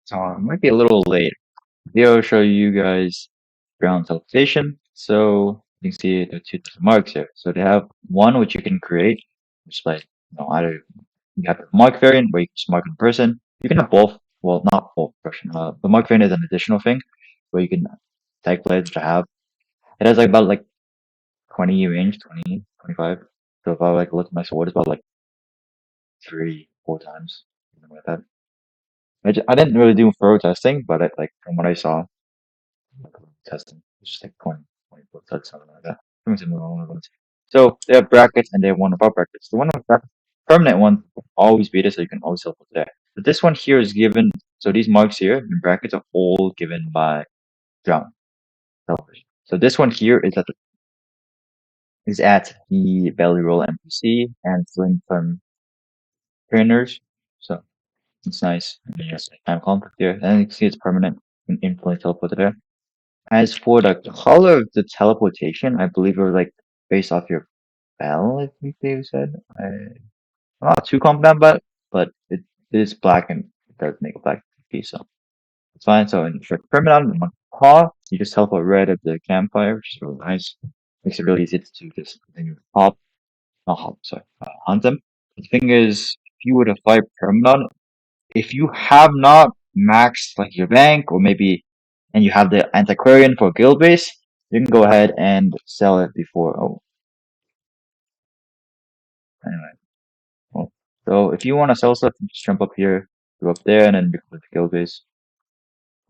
So it might be a little late. Here I'll show you guys ground teleportation. So you can see the two different marks here. So they have one which you can create, which is like either you have the mark variant where you can just mark in person. You can have both. Well, not both version. The mark variant is an additional thing where you can tag players which I have. It has like about like 20 range, 20, 25. So if I like look at my sword, it's about like 3, 4 times, something like that. I didn't really do thorough testing, but like from what I saw, testing. It's just like 20 touch, something like that. Something similar on one of those. So they have brackets and they have one without brackets. The one with brackets, permanent one, always be there, so you can always teleport there. But this one here is given, so these marks here in brackets are all given by ground television. So this one here is at the belly roll NPC and sling from trainers. So it's nice. And then there's time conflict there. And you can see it's permanent and instantly teleported there. As for the color of the teleportation, I believe it was like based off your bell, I think they said. I'm not too confident about it, but it is black and it does make a black piece, so it's fine. So in for permanent on paw, you just teleport right at the campfire, which is really nice. Makes it really easy to just continue to hop, not hop, sorry, hunt them. The thing is, if you were to fight permanent, if you have not maxed like your bank or maybe and you have the antiquarian for guild base, you can go ahead and sell it before. Oh, anyway. Well, so if you want to sell stuff, you just jump up here, go up there, and then become the guild base.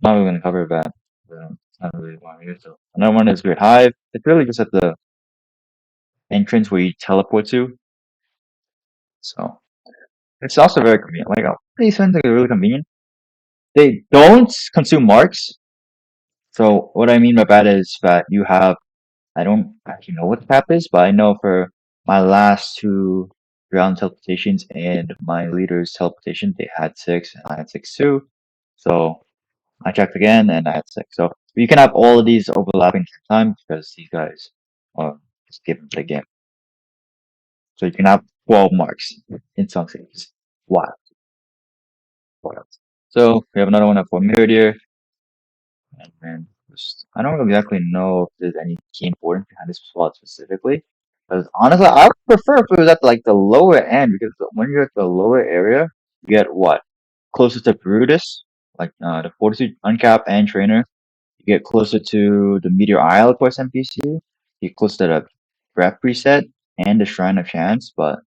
I'm not really going to cover that. It's not really why I'm here. So another one is Great Hive. It's really just at the entrance where you teleport to. So it's also very convenient. Like these things are really convenient. They don't consume marks. So what I mean by that is that you have I don't actually know what the cap is, but I know for my last two ground teleportations and my leader's teleportation, they had 6 and I had 6 too. So I checked again and I had 6. So you can have all of these overlapping at the same time because these guys are just given the game. So you can have 12 marks in some cases. Wow. What else? So we have another one at Fort here. And then I don't exactly know if there's any key importance behind this spot specifically. Because honestly, I would prefer if it was at like the lower end because when you're at the lower area, you get what? Closer to Brutus, like the Fortitude Uncap and Trainer. You get closer to the Meteor Isle quest NPC. You get closer to the Breath preset and the Shrine of Chance, but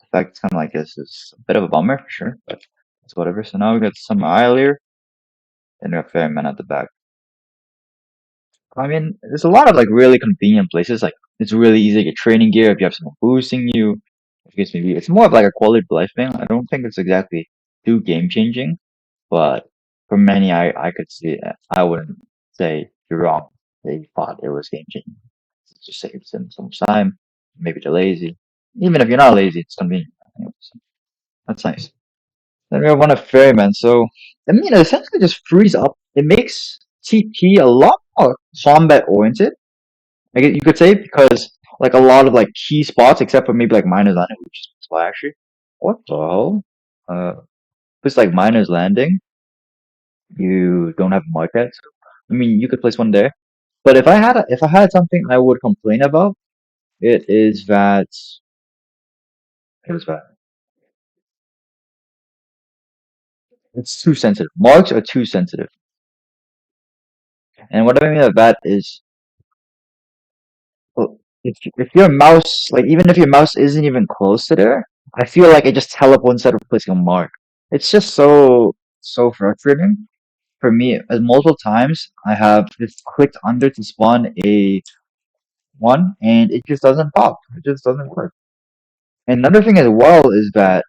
the fact it's kind of like this is a bit of a bummer for sure, but it's whatever. So now we got Summer Isle here, and we have Fairman at the back. I mean, there's a lot of like really convenient places. Like it's really easy to get training gear if you have someone boosting you. I guess maybe it's more of like a quality of life thing. I don't think it's exactly too game changing, but for many, I could see it. I wouldn't say you're wrong. They thought it was game changing. It just saves them so much time. Maybe they're lazy. Even if you're not lazy, it's convenient. So that's nice. Then we have one of Ferryman. So, I mean, it essentially just frees up. It makes TP a lot more combat oriented. Like you could say because like a lot of like key spots, except for maybe like Miner's Landing, which is well, actually. What the hell? It's like Miner's Landing. You don't have a market. I mean, you could place one there. But if I had something I would complain about, it is that it's too sensitive. Marks are too sensitive. And what I mean by that is well, if your mouse, like even if your mouse isn't even close to there, I feel like it just teleports instead of placing a mark. It's just so frustrating for me. As multiple times I have just clicked under to spawn a one, and it just doesn't pop. It just doesn't work. And another thing as well is that,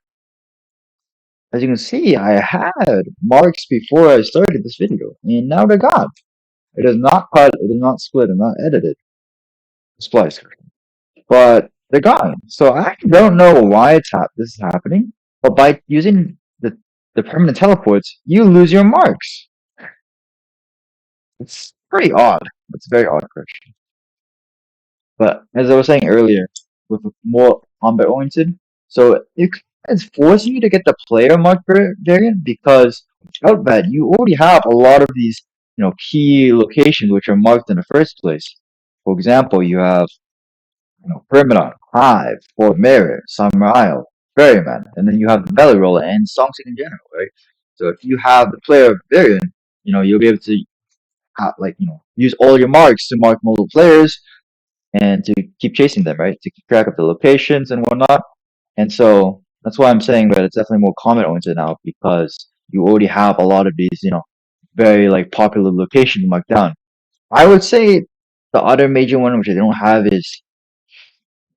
as you can see, I had marks before I started this video, and now they're gone. It is not cut, it is not split, and not edited. Splice. But they're gone. So I don't know why this is happening. But by using the permanent teleports, you lose your marks. It's pretty odd. It's a very odd question. But as I was saying earlier, with more combat oriented, so it's forcing you to get the player mark variant because Outbad, you already have a lot of these, key locations which are marked in the first place. For example, you have, Permanent, Hive, Fort Mirror, Summer Isle, Ferryman, and then you have the Belly Roller and Songsick in general, right? So if you have the player variant, you'll be able to use all your marks to mark multiple players and to keep chasing them, right? To keep track of the locations and whatnot. And so that's why I'm saying that it's definitely more comment oriented now because you already have a lot of these, very like popular locations marked down. I would say the other major one which I don't have is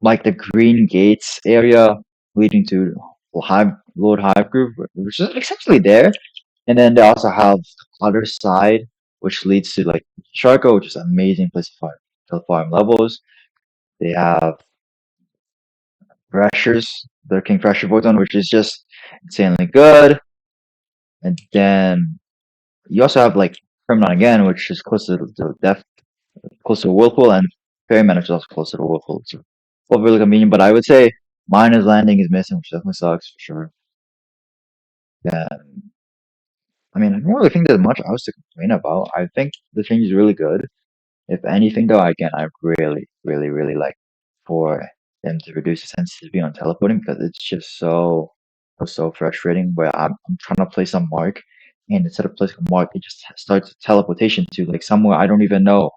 like the Green Gates area leading to Hive Lord Hive Group, which is essentially there. And then they also have the other side, which leads to like Sharko, which is an amazing place to farm levels. They have Threshers, the King Thresher Photon, which is just insanely good. And then you also have like Permanent again, which is close to the depth, close to Whirlpool, and Ferryman, which is also close to the Whirlpool. So both really convenient, but I would say Miner's Landing is missing, which definitely sucks for sure. Yeah, I mean, I don't really think there's much else to complain about. I think the change is really good. If anything, though, again, I really, really, really like for them to reduce the sensitivity on teleporting because it's just so frustrating. Where I'm trying to place a mark, and instead of placing a mark, it just starts teleportation to like somewhere I don't even know.